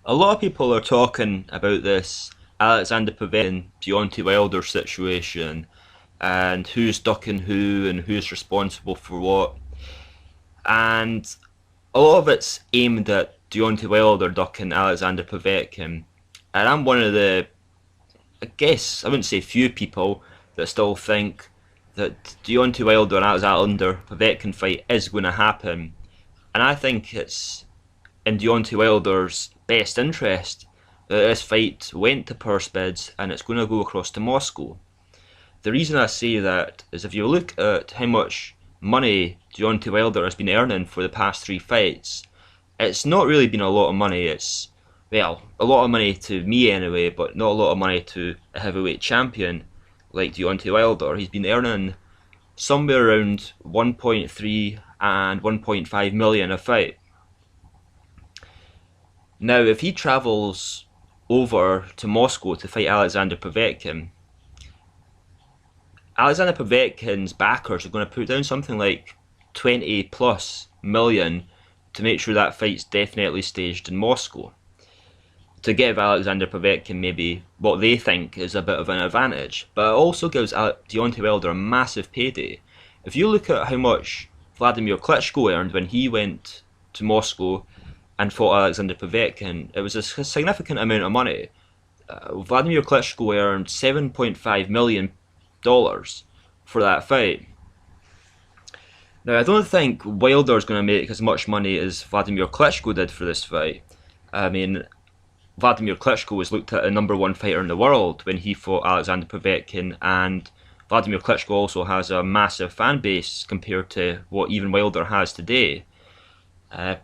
A lot of people are talking about this Alexander Povetkin, Deontay Wilder situation and who's ducking who and who's responsible for what. And a lot of it's aimed at Deontay Wilder ducking Alexander Povetkin. And I'm one of the, I guess, I wouldn't say few people that still think that Deontay Wilder and Alexander Povetkin fight is going to happen. And I think it's in Deontay Wilder's best interest that this fight went to purse bids and it's going to go across to Moscow. The reason I say that is if you look at how much money Deontay Wilder has been earning for the past 3 fights, it's not really been a lot of money. It's, well, a lot of money to me anyway, but not a lot of money to a heavyweight champion like Deontay Wilder. He's been earning somewhere around 1.3 and 1.5 million a fight. Now, if he travels over to Moscow to fight Alexander Povetkin, Alexander Povetkin's backers are going to put down something like 20 plus million to make sure that fight's definitely staged in Moscow, to give Alexander Povetkin maybe what they think is a bit of an advantage. But it also gives Deontay Wilder a massive payday. If you look at how much Wladimir Klitschko earned when he went to Moscow and fought Alexander Povetkin, it was a significant amount of money. Wladimir Klitschko earned $7.5 million for that fight. Now, I don't think Wilder's going to make as much money as Wladimir Klitschko did for this fight. I mean, Wladimir Klitschko was looked at a #1 fighter in the world when he fought Alexander Povetkin, and Wladimir Klitschko also has a massive fan base compared to what even Wilder has today.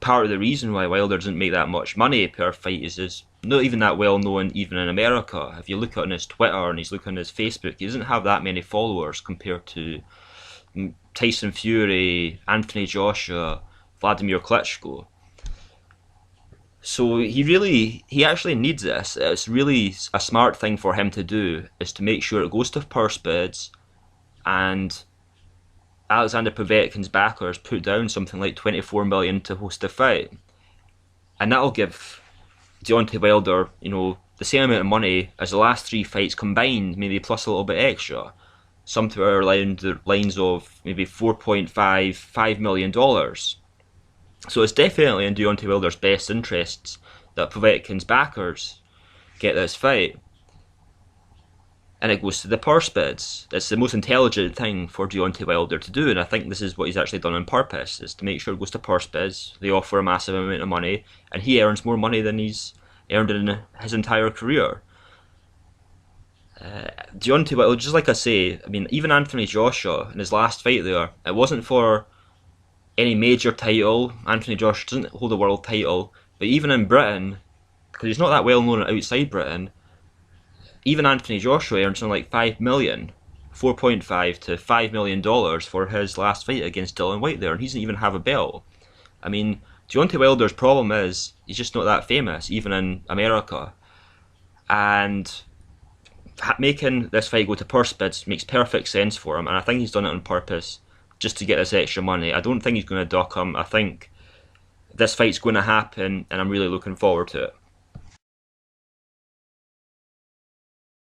Part of the reason why Wilder doesn't make that much money per fight is not even that well known even in America. If you look on his Twitter and he's looking on his Facebook, he doesn't have that many followers compared to Tyson Fury, Anthony Joshua, Wladimir Klitschko. So he actually needs this. It's really a smart thing for him to do, is to make sure it goes to purse bids and Alexander Povetkin's backers put down something like 24 million to host the fight. And that'll give Deontay Wilder, the same amount of money as the last 3 fights combined, maybe plus a little bit extra. Somewhere around the lines of maybe $4.5 million. So it's definitely in Deontay Wilder's best interests that Povetkin's backers get this fight. And it goes to the purse bids. It's the most intelligent thing for Deontay Wilder to do, and I think this is what he's actually done on purpose, is to make sure it goes to purse bids. They offer a massive amount of money, and he earns more money than he's earned in his entire career. Deontay Wilder, just like I say, I mean, even Anthony Joshua in his last fight there, it wasn't for any major title. Anthony Joshua doesn't hold a world title, but even in Britain, because he's not that well known outside Britain, even Anthony Joshua earned something like $5 million, $4.5 to $5 million for his last fight against Dillian Whyte there, and he doesn't even have a belt. I mean, Deontay Wilder's problem is he's just not that famous, even in America. And making this fight go to purse bids makes perfect sense for him, and I think he's done it on purpose just to get this extra money. I don't think he's going to duck him. I think this fight's going to happen, and I'm really looking forward to it.